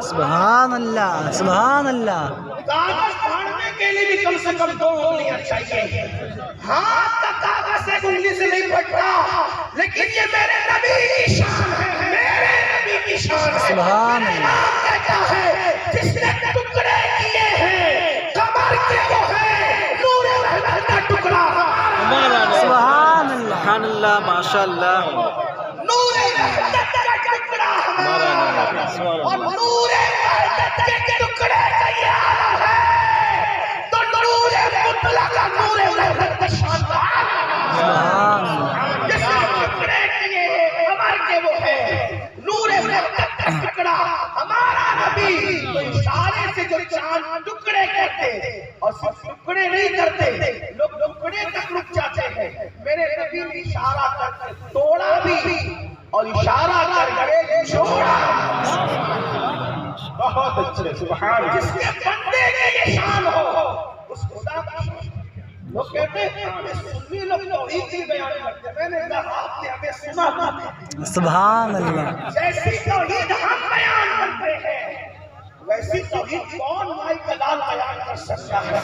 سبحان اللہ سبحان اللہ. کاغذ پھاڑنے کے لیے بھی کم سے کم 2 انگلیاں چاہیے. ہاتھ کا کاغذ 1 انگلی سے نہیں پھٹتا، لیکن یہ میرے نبی کی شان ہے، میرے نبی کی شان ہے. سبحان اللہ. کہتا ہے جس نے ٹکڑے کیے ہیں کمر کے وہ ہے نور رحمت کا ٹکڑا. سبحان اللہ سبحان اللہ ماشاء اللہ. نور رحمت کا ٹکڑا اور نور رحمت کے ٹکڑے کا یہ عالم ہے تو نور مطلق نور رحمت کا شاندار. سبحان اللہ. جس نے ٹکڑے کیے ہیں کمر کے وہ ہے نور رحمت کا ٹکڑا ہمارا نبی. تو اشارے سے جو چاند ٹکڑے کرتے اور صرف ٹکڑے نہیں کرتے، لوگ ٹکڑے تک رک جاتے ہیں. میرے نبی نے اشارہ کر کے توڑا بھی اور اشارہ کر کے چھوڑا. بہت اچھے سبحان. جس کے بندے کی یہ شان ہو اس خدا کا شان. لوگ کہتے ہیں سنی لوگ توحید کی بیان کرتے ہیں. میں نے کہا آپ نے ہمیں سنا تھا. سبحان اللہ. جیسی توحید ہم بیان کرتے ہیں ویسی توحید کون مائی کلال بیان کر سکتا ہے؟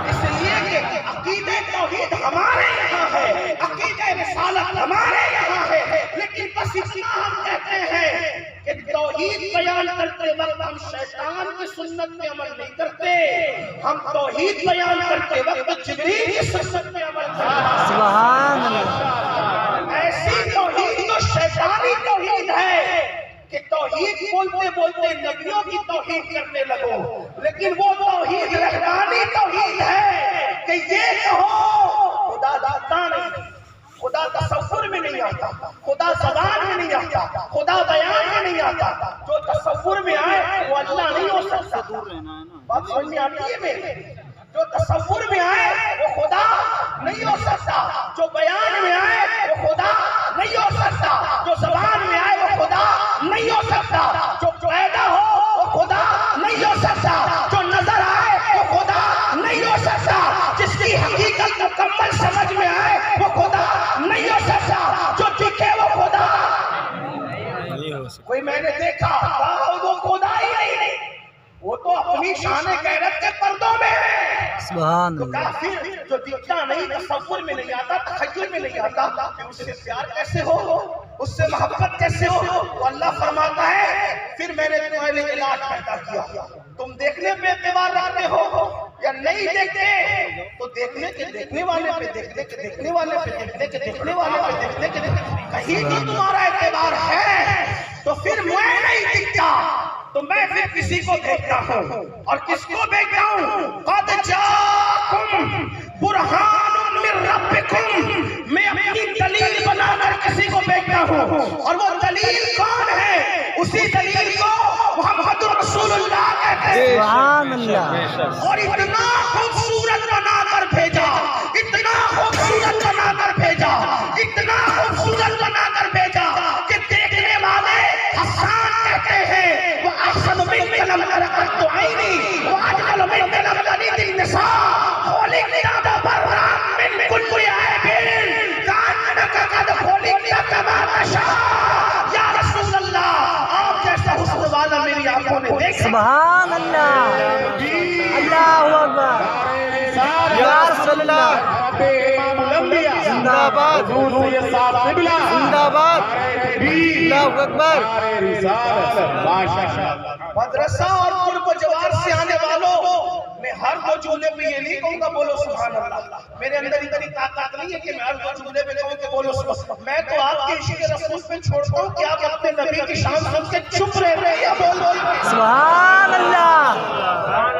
اس لیے کہ عقیدہ توحید ہمارے یہاں ہے، عقیدہ رسالت ہمارے یہاں ہے، لیکن بس اتنا ہم کہتے ہیں کہ توحید بیان کرتے وقت ہم شیطان کی سنت میں عمل نہیں کرتے، ہم توحید بیان کرتے وقت جبریل کی سنت میں عمل کرتے ہیں. سبحان اللہ. ایسی توحید تو شیطانی توحید ہے کہ توحید بولتے بولتے نبیوں کی توحید کرنے لگو، لیکن وہ توحید رحمانی توحید ہے کہ یہ کہو خدا داتا نہیں، خدا تصور میں نہیں آتا، خدا زبان میں نہیں آتا، خدا بیان میں نہیں آتا. جو تصور میں آئے وہ اللہ نہیں ہو سکتا. بات سمجھ میں آتی ہے میرے؟ جو تصور میں آئے وہ خدا نہیں ہو سکتا، جو بیان میں آئے وہ خدا نہیں ہو سکتا، جو زبان میں آئے وہ خدا نہیں ہو سکتا، جو پیدا ہو وہ خدا نہیں ہو سکتا، جو نظر آئے وہ خدا نہیں ہو سکتا، جس کی حقیقت مکمل سمجھ میں آئے وہ خدا نہیں ہو سکتا، جو دکھے وہ خدا. کوئی میں نے دیکھا وہ خدا ہی نہیں، وہ تو اپنی شان غیرت کے پردوں میں ہے. سبحان تو اللہ. کافر جو دکھتا نہیں، تصور میں نہیں آتا، تخیل میں نہیں آتا، کہ اس سے پیار کیسے ہو، اس سے محبت کیسے ہو. تو اللہ فرماتا ہے پھر میں نے تمہارے لیے علاج پیدا کیا. تم دیکھنے پہ اعتبار رکھتے ہو یا نہیں دیکھتے؟ تو دیکھنے کے دیکھنے والے پہ، دیکھنے کے دیکھنے والے پہ، دیکھنے کے دیکھنے والے پہ، دیکھنے کے کہیں تو تمہارا اعتبار ہے. تو پھر میں نہیں دکھتا تو میں پھر کسی کو بھیجتا ہوں. اور کس کو بھیجتا ہوں؟ قد جاءکم برہان من ربکم. میں اپنی دلیل بنا کر کسی کو بھیجتا ہوں، اور وہ دلیل کون ہے؟ اسی دلیل کو محمد رسول اللہ کہتے ہیں. سبحان اللہ. اور اتنا خوبصورت بنا کر بھیجا، اتنا خوبصورت بنا کر بھیجا، اتنا خوبصورت بنا کر بھیجا کہ دیکھنے والے حسان کہتے ہیں وہ احسن من کلم کرقت عینی واجمل من کلم لنید النساء خلقت برا من کل عیب کانک قد خلقت کما تشاء. یا رسول اللہ آپ جیسا حسن والا میری آنکھوں نے دیکھا. سبحان اللہ. اللہ اکبر. یا رسول اللہ. زندہ باد زندہ باد. اللہ اکبر. مدرسہ اور قرب و جوار سے آنے والوں میں ہر دو جملے پہ یہ نہیں کہوں گا بولو سبحان اللہ. میرے اندر اتنی طاقت نہیں ہے کہ میں ہر دو جملے پہ کہوں کہ بولو سبحان. میں تو آپ کے عشق رسول پہ چھوڑتا ہوں کہ آپ اپنے نبی کی شان سن کے چپ رہتے ہیں یا بول بول. سبحان اللہ.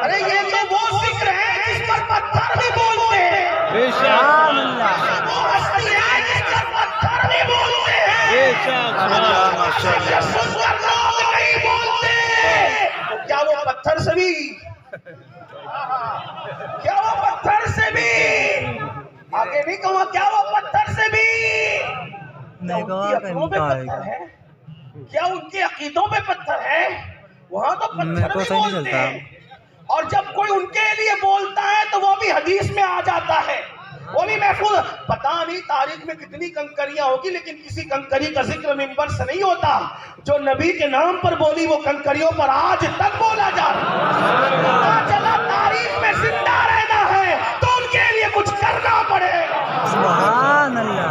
ارے یہ تو وہ ذکر ہے جس پر پتھر بھی بولتے ہیں. سبحان اللہ. وہ ہستی ہے جس پر پتھر بھی بولتے ہیں. سن کر لوگ نہیں بولتے. کیا وہ پتھر سے بھی، کیا وہ پتھر سے بھی، آگے نہیں کہا کیا وہ پتھر سے بھی، کیا ان کے عقیدوں پہ پتھر ہے؟ وہاں تو پتھر بھی بولتے ہیں. اور جب کوئی ان کے لیے بولتا ہے تو وہ بھی حدیث میں آ جاتا ہے. وہ بھی محفوظ. پتا نہیں تاریخ میں کتنی کنکریاں ہوگی لیکن کسی کنکری کا ذکر منبر سے نہیں ہوتا. جو نبی کے نام پر بولی وہ کنکریوں پر آج تک بولا جا رہا. چلا تاریخ میں زندہ رہنا ہے تو ان کے لیے کچھ کرنا پڑے گا. سبحان اللہ.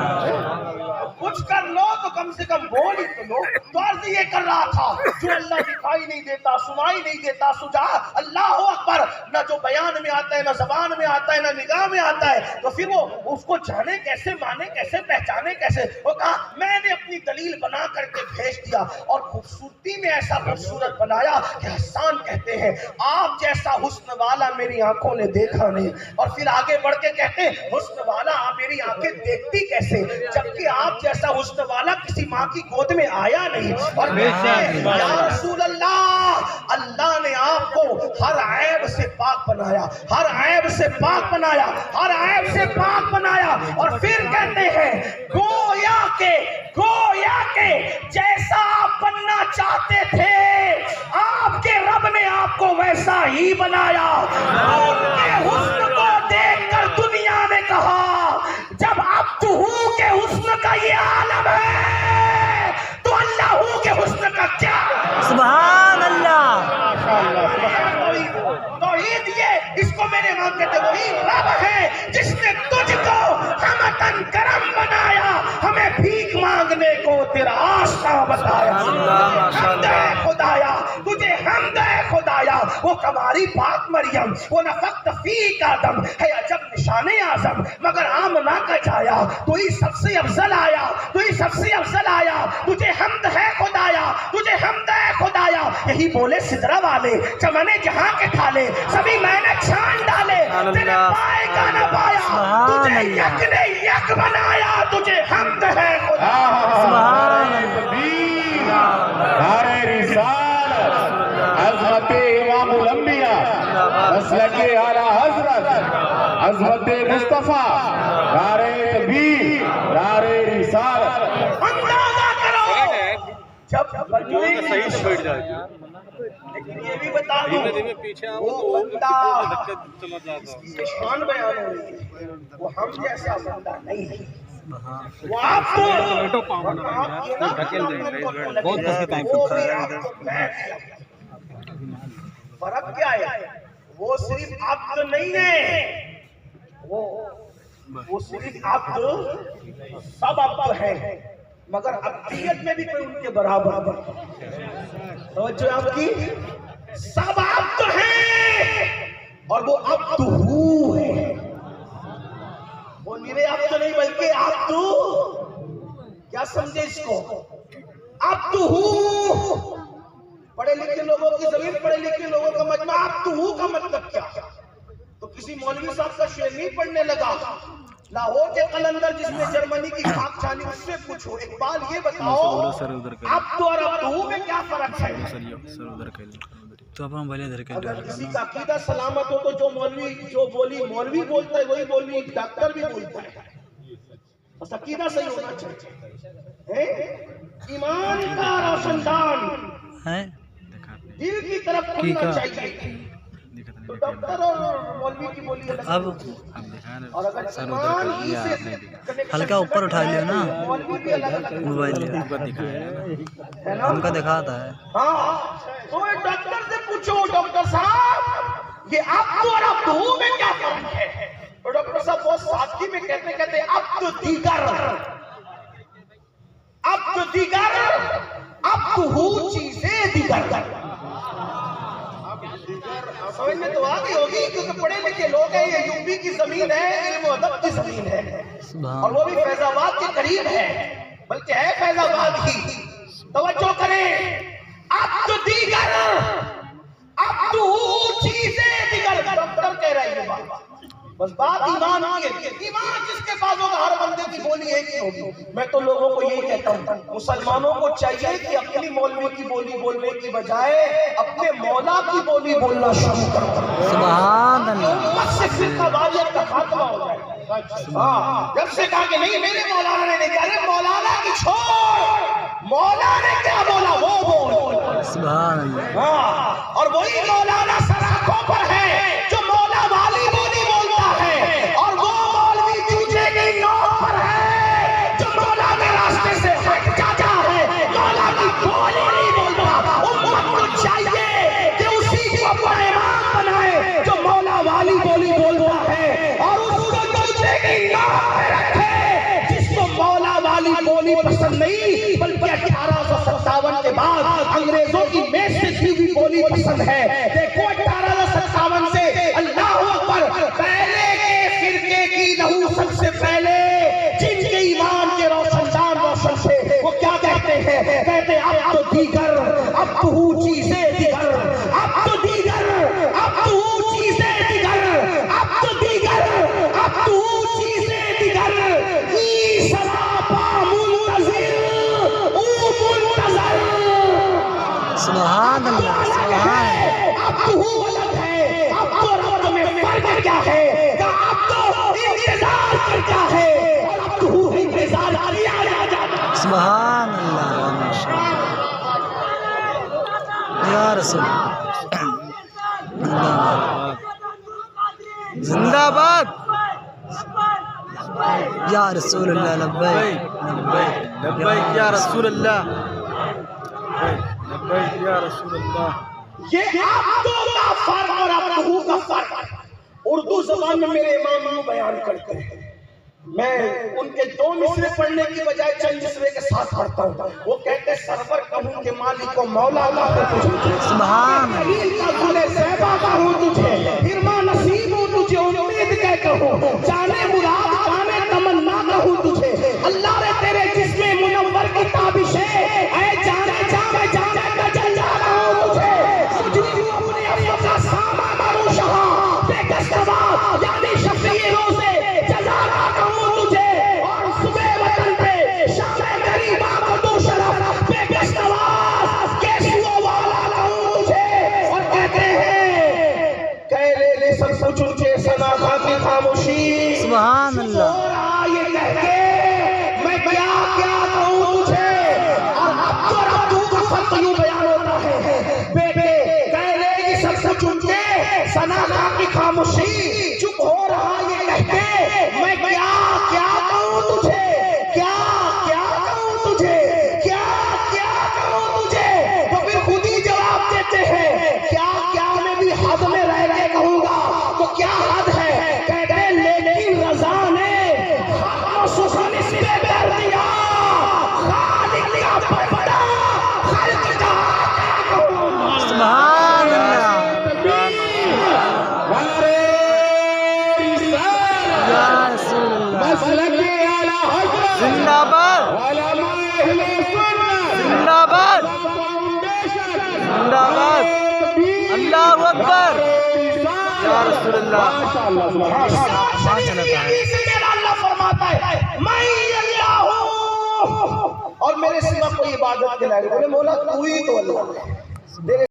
کچھ کر لو تو کم سے کم بول ہی تو لو. تو عرض یہ کر رہا تھا جو اللہ دکھائی نہیں دیتا, سنائی نہیں دیتا, سجا اللہ اکبر, نہ جو بیان میں آتا ہے, نہ زبان میں آتا ہے, نہ نگاہ میں آتا ہے, تو پھر وہ اس کو جانے کیسے, مانے کیسے, پہچانے کیسے. وہ کہا میں نے اپنی دلیل بنا کر کے بھیج دیا اور خوبصورتی میں ایسا خوبصورت بنایا کہ حسان کہتے ہیں آپ جیسا حسن والا میری آنکھوں نے دیکھا نہیں. اور پھر آگے بڑھ کے کہتے ہیں حسن والا میری آنکھیں دیکھتی کیسے, جبکہ آپ جیسا حسن والا کسی ماں کی گود میں آیا نہیں. اور یا رسول اللہ, اللہ نے آپ کو ہر عیب سے پاک بنایا, ہر عیب سے پاک بنایا, ہر عیب سے پاک بنایا. اور پھر کہتے ہیں گویا کہ جیسا آپ بننا چاہتے تھے آپ کے رب نے آپ کو ویسا ہی بنایا. ان کے حسن کو دیکھ کر دنیا نے کہا جب اب تو ہوں کے حسن کا یہ عالم ہے تو اللہ کے حسن کا کیا. سبحان اللہ. توحید یہ اس کو میرے ماں کہتے وہی رب ہے جس نے تجھ کو ہمتن کرم بنایا, ہمیں بھیک مانگنے کو تیرا آستا بتایا. حمد ہے خدایا تجھے, حمد ہے خدایا. وہ کماری پاک مریم, وہ نفخت فیک آدم ہے عجب نشان اعظم, مگر آمنہ کا جایا تو ہی سب سے افضل آیا, تو ہی سب سے افضل آیا. تجھے حمد ہے خدایا, تجھے حمد ہے خدایا. یہی بولے سدرہ والے چمنے جہاں کے ٹھالے سبھی میں نے چھان ڈالے, تیرے پائے کا نہ پایا, تجھے یک نے یک بنایا, تجھے حمد ہے خدا. سبحان نعرہ رسالت, عظمت امام الانبیاء, مسلک اعلیٰ حضرت, عظمت مصطفیٰ, نعرہ تکبیر, نعرہ رسالت. اندازہ کرو جب صحیح سے بیٹھ جائے. لیکن یہ بھی بتا دوں وہ بندہ کی شان بیان ہو رہی ہے وہ ہم جیسا بندہ نہیں ہے. وہ آپ کو فرق کیا ہے, وہ صرف عبد نہیں ہے, وہ صرف عبد, سب عبد ہے مگر عبدیت میں بھی کوئی ان کے برابر. توجہ آپ کی, سب عبد ہیں اور وہ عبد ہو ہے. وہ میرے عبد نہیں بلکہ عبد, کیا سمجھے اس کو, عبد ہو. پڑھے لکھے لوگوں کی زمین, پڑھے لکھے لوگوں کا مجمع. عبد ہو کا مطلب کیا؟ تو کسی مولوی صاحب کا شعر نہیں پڑھنے لگا. لاہور کے قلندر جس نے جرمنی کی خاک چھانی, اس سے پوچھو اقبال یہ بتاؤ عبد اور عبدو میں کیا فرق ہے. تو اپنا بھلے ادھر کے اگر کسی کا عقیدہ سلامت ہو تو جو بولی مولوی بولتا ہے وہی بولی ڈاکٹر بھی بولتا ہے. بس عقیدہ صحیح ہونا چاہیے, ایمان کا روشن دان دل کی طرف کھلنا چاہیے. تو ڈاکٹر اور مولوی کی بولی الگ اب اور اگر ایمان ہی سے ہلکا اوپر اٹھا لیا نا مولوی بھی الگ موبائل ان کا دکھاتا ہے. ہاں تو ڈاکٹر سے پوچھو ڈاکٹر صاحب یہ عبد اور عبدو میں کیا فرق ہے. اور ڈاکٹر صاحب بہت سادگی میں کہتے عبد دیگر, عبد دیگر, عبدو چیزیں دیگر. سمجھ میں تو آگئی ہوگی کیونکہ پڑھے لکھے لوگ ہیں, یہ یوپی کی زمین ہے, علم و ادب کی زمین ہے, اور وہ بھی فیض آباد کے قریب ہے, بلکہ ہے فیض آباد کی. توجہ کریں, عبد دیگر, عبدو چیزیں دیگر. ڈاکٹر کہہ رہے ہیں بابا, بس بات ایمان کی ہے. ایمان جس کے پاس ہوگا ہر بندے کی بولی ایک ہی ہوگی. میں تو لوگوں کو یہی کہتا ہوں, مسلمانوں کو چاہیے کہ اپنی مولوی کی بولی بولنے کی بجائے اپنے مولا کی بولی بولنا شروع کرو. سبحان اللہ. امت سے فرقہ واریت کا خاتمہ ہو جائے. ہاں, جب سے کہا کہ نہیں میرے مولانا نے نہیں کہا, ارے مولانا کی چھوڑ, مولا نے کیا بولا وہ بول. سبحان اللہ. ہاں, اور وہی مولانا سراخوں پر ہے جو مولا والی بولی بولتا ہے, اور وہ مولوی پسند ہے. دیکھو 1857 سے اللہ اکبر پہلے کے فرقے کی نحوست سے پہلے جن کے ایمان کے روشندان روشن تھے وہ کیا کہتے ہیں؟ کہتے اب تو دیگر اب تو چیزیں دیگر اب تو دیگر اب تو چیزیں دیگر اب تو دیگر اب تو چیزیں دیگر ای سراپا منتظر او منتظر. سبحان اللہ سبحان. اب تو الگ ہے. اب تو رب میں فرق کیا ہے؟ کہ اب تو انتظار کرتا ہے اور اب تو انتظار کیا جاتا ہے. سبحان اللہ یا رسول زندہ باد یا رسول اللہ. لبیک لبیک یا رسول اللہ. لبیک یا رسول اللہ. یہ عبدوں کا فرق اور عبدہو کا فرق اردو زبان میں میرے امام یوں بیان کرتے ہیں. میں ان کے 2 مصرے پڑھنے کی بجائے چند مصرے کے ساتھ پڑھتا ہوں. وہ کہتے سرور کہوں کہ مالک و مولا کا ہوں تجھے. سبحان خلیل کا گلے صحبہ کا ہوں تجھے. ارما نصیب ہوں تجھے امید کہہ کہوں. جانے مراد پانے تمنا کہوں تجھے. اللہ نے تیرے جسم منور کی تابشیں اے جانے جانے جانے کا جل جانا ہوں تجھے. مجھے اپنے افضل کا ساما کروں شہاں بے کسبات یعنی شفیع روزے جزا کا کہوں تجھے. اور صبح وطن پہ شام غریبہ کو دو شرف بے کسبات کیسو والا کہوں تجھے. اور کہتے ہیں کہہ لے سب کچھ اونچے سنا خاکی خاموشی. سبحان اللہ. اور یہ کہہ کے میں کیا کیا کہوں تجھے. اور اب تو رب کا فرق یوں بیان ہوتا ہے بیٹے کہہ لے کہ سب کچھ اونچے سنا خاکی خاموشی. چپ ہو رہا یہ کہہ کے میں کیا کیا کہوں تجھے. کیا کیا کہوں تجھے. کیا کیا کہوں تجھے. تو پھر خود ہی جواب دیتے ہیں کیا کیا میں بھی حد میں رہ کے کہوں گا. تو کیا حد ہے؟ کہتے ہیں لیکن رضا نے سخن اس پہ کر دیا. خالق کا بندہ خلق کا سبحان اللہ یا رسول اللہ. زندہ باد زندہ باد زندہ باد. اللہ اکبر یا رسول اللہ. اللہ فرماتا ہے میں اللہ ہوں اور میرے سوا کوئی عبادت کے لائق. بولے مولا تو ہی تو اللہ ہے.